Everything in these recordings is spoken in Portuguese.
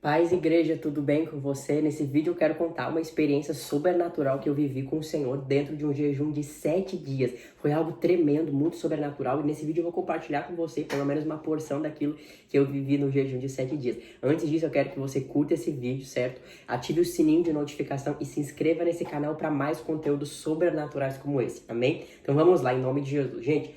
Paz, igreja, tudo bem com você? Nesse vídeo eu quero contar uma experiência sobrenatural que eu vivi com o Senhor dentro de um jejum de 7 dias. Foi algo tremendo, muito sobrenatural, e nesse vídeo eu vou compartilhar com você pelo menos uma porção daquilo que eu vivi no jejum de 7 dias. Antes disso, eu quero que você curta esse vídeo, certo? Ative o sininho de notificação e se inscreva nesse canal para mais conteúdos sobrenaturais como esse, amém? Então vamos lá, em nome de Jesus. Gente,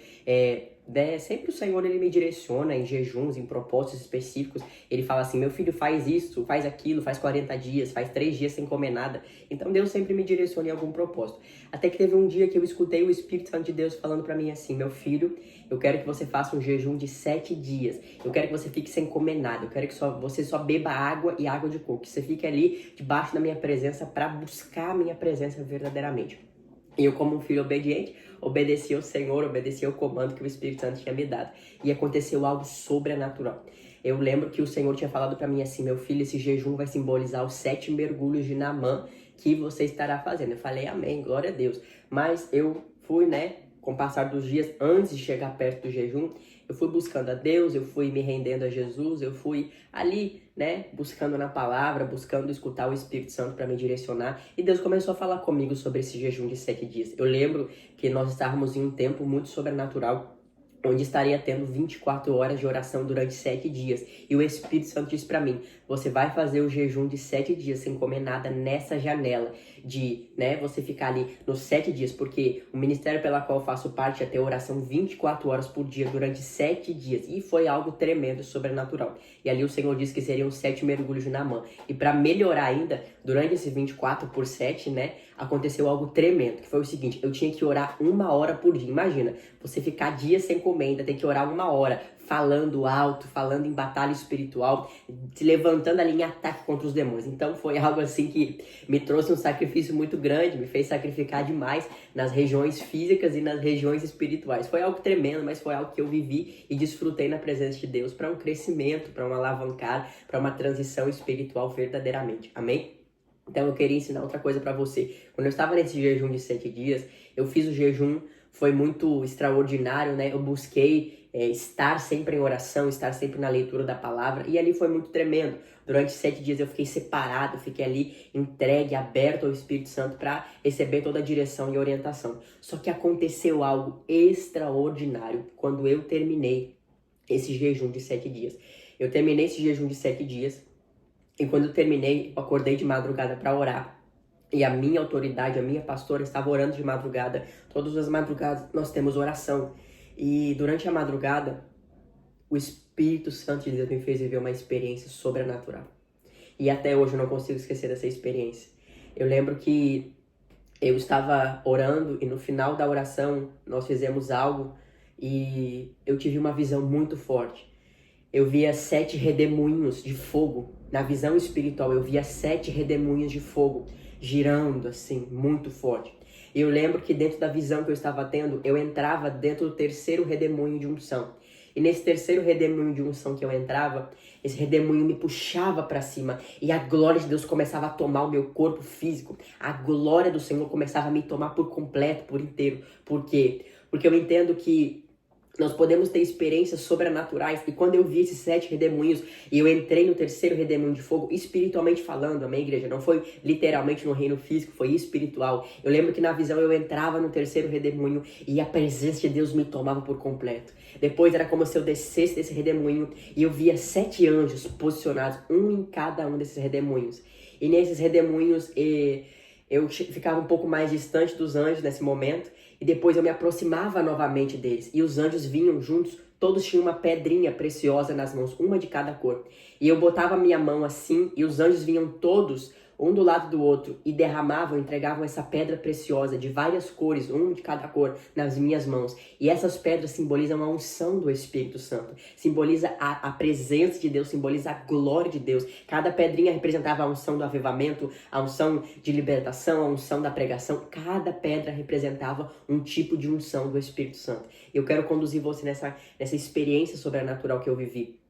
sempre o Senhor ele me direciona em jejuns, em propósitos específicos. Ele fala assim: meu filho, faz isso, faz aquilo, faz 40 dias, faz 3 dias sem comer nada. Então Deus sempre me direciona em algum propósito. Até que teve um dia que eu escutei o Espírito Santo de Deus falando pra mim assim: meu filho, eu quero que você faça um jejum de 7 dias. Eu quero que você fique sem comer nada. Eu quero que você só beba água e água de coco. Que você fique ali debaixo da minha presença para buscar a minha presença verdadeiramente. E eu, como um filho obediente, obedeci ao Senhor, obedeci ao comando que o Espírito Santo tinha me dado. E aconteceu algo sobrenatural. Eu lembro que o Senhor tinha falado para mim assim: meu filho, esse jejum vai simbolizar os 7 mergulhos de Naamã que você estará fazendo. Eu falei, amém, glória a Deus. Mas eu fui, com o passar dos dias, antes de chegar perto do jejum, eu fui buscando a Deus, eu fui me rendendo a Jesus, eu fui ali, buscando na palavra, buscando escutar o Espírito Santo para me direcionar. E Deus começou a falar comigo sobre esse jejum de 7 dias. Eu lembro que nós estávamos em um tempo muito sobrenatural, onde estaria tendo 24 horas de oração durante 7 dias. E o Espírito Santo disse para mim: você vai fazer o jejum de 7 dias sem comer nada nessa janela de, você ficar ali nos 7 dias, porque o ministério pela qual eu faço parte é ter oração 24 horas por dia durante 7 dias. E foi algo tremendo, sobrenatural. E ali o Senhor disse que seriam 7 mergulhos de Naamã. E para melhorar ainda, durante esses 24 por 7, aconteceu algo tremendo, que foi o seguinte: eu tinha que orar 1 hora por dia. Imagina, você ficar dias sem comer, ainda tem que orar 1 hora, falando alto, falando em batalha espiritual, se levantando ali em ataque contra os demônios. Então foi algo assim que me trouxe um sacrifício muito grande, me fez sacrificar demais nas regiões físicas e nas regiões espirituais. Foi algo tremendo, mas foi algo que eu vivi e desfrutei na presença de Deus para um crescimento, para uma alavancar, para uma transição espiritual verdadeiramente. Amém? Então eu queria ensinar outra coisa para você. Quando eu estava nesse jejum de 7 dias, eu fiz o jejum, foi muito extraordinário, Eu busquei estar sempre em oração, estar sempre na leitura da palavra, e ali foi muito tremendo. Durante 7 dias eu fiquei separado, fiquei ali entregue, aberto ao Espírito Santo para receber toda a direção e orientação. Só que aconteceu algo extraordinário quando eu terminei esse jejum de 7 dias. Eu terminei esse jejum de 7 dias, e quando eu terminei, eu acordei de madrugada para orar. E a minha autoridade, a minha pastora, estava orando de madrugada. Todas as madrugadas nós temos oração. E durante a madrugada, o Espírito Santo de Deus me fez viver uma experiência sobrenatural. E até hoje eu não consigo esquecer dessa experiência. Eu lembro que eu estava orando e no final da oração nós fizemos algo e eu tive uma visão muito forte. Eu via 7 redemoinhos de fogo. Na visão espiritual, eu via 7 redemoinhos de fogo girando assim, muito forte. E eu lembro que dentro da visão que eu estava tendo, eu entrava dentro do terceiro redemoinho de unção. E nesse terceiro redemoinho de unção que eu entrava, esse redemoinho me puxava para cima e a glória de Deus começava a tomar o meu corpo físico. A glória do Senhor começava a me tomar por completo, por inteiro. Por quê? Porque eu entendo que nós podemos ter experiências sobrenaturais. E quando eu vi esses 7 redemoinhos e eu entrei no terceiro redemoinho de fogo, espiritualmente falando, amém, igreja? Não foi literalmente no reino físico, foi espiritual. Eu lembro que na visão eu entrava no terceiro redemoinho e a presença de Deus me tomava por completo. Depois era como se eu descesse desse redemoinho e eu via 7 anjos posicionados, um em cada um desses redemoinhos. E nesses redemoinhos eu ficava um pouco mais distante dos anjos nesse momento. E depois eu me aproximava novamente deles. E os anjos vinham juntos, todos tinham uma pedrinha preciosa nas mãos, uma de cada cor. E eu botava a minha mão assim, e os anjos vinham todos, um do lado do outro, e derramavam, entregavam essa pedra preciosa de várias cores, um de cada cor, nas minhas mãos. E essas pedras simbolizam a unção do Espírito Santo, simboliza a presença de Deus, simboliza a glória de Deus. Cada pedrinha representava a unção do avivamento, a unção de libertação, a unção da pregação. Cada pedra representava um tipo de unção do Espírito Santo. Eu quero conduzir você nessa experiência sobrenatural que eu vivi.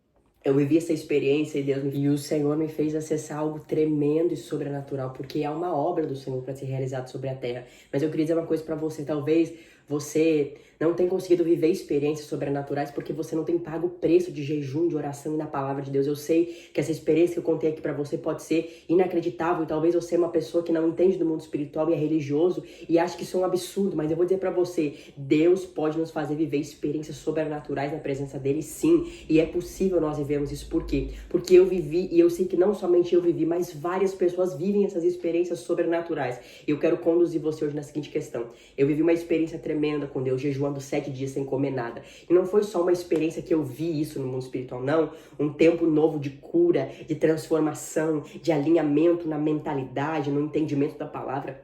Eu vivi essa experiência e o Senhor me fez acessar algo tremendo e sobrenatural, porque há uma obra do Senhor para ser realizada sobre a terra. Mas eu queria dizer uma coisa para você: talvez você não tem conseguido viver experiências sobrenaturais porque você não tem pago o preço de jejum, de oração e na palavra de Deus. Eu sei que essa experiência que eu contei aqui pra você pode ser inacreditável e talvez você é uma pessoa que não entende do mundo espiritual e é religioso e acha que isso é um absurdo, mas eu vou dizer pra você, Deus pode nos fazer viver experiências sobrenaturais na presença dele, sim, e é possível nós vivermos isso. Por quê? Porque eu vivi e eu sei que não somente eu vivi, mas várias pessoas vivem essas experiências sobrenaturais. E eu quero conduzir você hoje na seguinte questão. Eu vivi uma experiência tremenda com Deus, jejuando 7 dias sem comer nada. E não foi só uma experiência que eu vi isso no mundo espiritual, não. Um tempo novo de cura, de transformação, de alinhamento na mentalidade, no entendimento da palavra,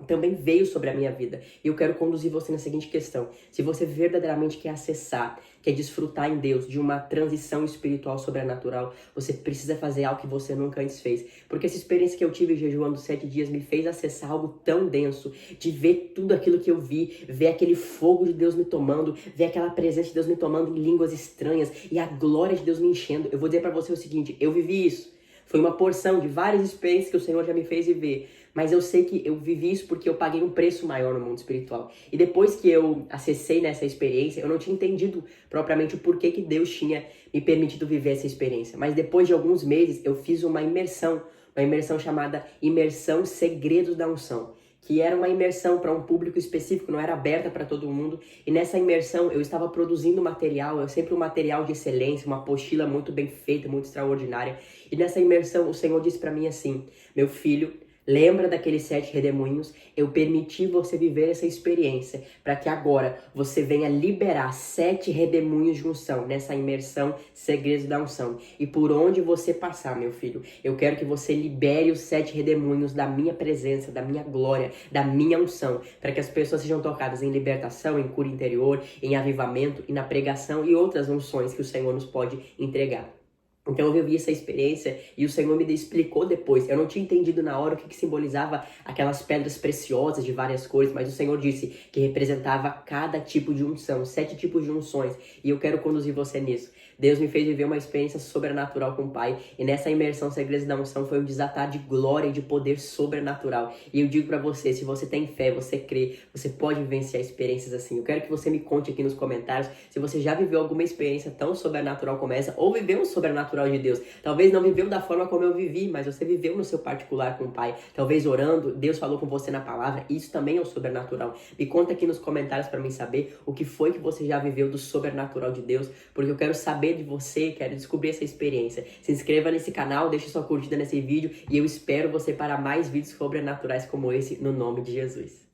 também veio sobre a minha vida. E eu quero conduzir você na seguinte questão. Se você verdadeiramente quer acessar, quer desfrutar em Deus de uma transição espiritual sobrenatural, você precisa fazer algo que você nunca antes fez. Porque essa experiência que eu tive jejuando 7 dias me fez acessar algo tão denso, de ver tudo aquilo que eu vi, ver aquele fogo de Deus me tomando, ver aquela presença de Deus me tomando em línguas estranhas e a glória de Deus me enchendo. Eu vou dizer pra você o seguinte, eu vivi isso. Foi uma porção de várias experiências que o Senhor já me fez viver. Mas eu sei que eu vivi isso porque eu paguei um preço maior no mundo espiritual. E depois que eu acessei nessa experiência, eu não tinha entendido propriamente o porquê que Deus tinha me permitido viver essa experiência. Mas depois de alguns meses, eu fiz uma imersão chamada Imersão Segredos da Unção, que era uma imersão para um público específico, não era aberta para todo mundo. E nessa imersão eu estava produzindo material, sempre um material de excelência, uma apostila muito bem feita, muito extraordinária. E nessa imersão o Senhor disse para mim assim, meu filho, lembra daqueles 7 redemoinhos? Eu permiti você viver essa experiência para que agora você venha liberar 7 redemoinhos de unção nessa imersão Segredos da Unção. E por onde você passar, meu filho, eu quero que você libere os 7 redemoinhos da minha presença, da minha glória, da minha unção, para que as pessoas sejam tocadas em libertação, em cura interior, em avivamento e na pregação e outras unções que o Senhor nos pode entregar. Então eu vivi essa experiência e o Senhor me explicou depois. Eu não tinha entendido na hora o que simbolizava aquelas pedras preciosas de várias cores, mas o Senhor disse que representava cada tipo de unção, 7 tipos de unções. E eu quero conduzir você nisso. Deus me fez viver uma experiência sobrenatural com o Pai. E nessa imersão Segredos da Unção foi um desatar de glória e de poder sobrenatural. E eu digo pra você, se você tem fé, você crê, você pode vivenciar experiências assim. Eu quero que você me conte aqui nos comentários se você já viveu alguma experiência tão sobrenatural como essa, ou viveu um sobrenatural de Deus. Talvez não viveu da forma como eu vivi, mas você viveu no seu particular com o Pai. Talvez orando, Deus falou com você na palavra. Isso também é o sobrenatural. Me conta aqui nos comentários pra mim saber o que foi que você já viveu do sobrenatural de Deus, porque eu quero saber de você, quero descobrir essa experiência. Se inscreva nesse canal, deixe sua curtida nesse vídeo e eu espero você para mais vídeos sobrenaturais como esse, no nome de Jesus.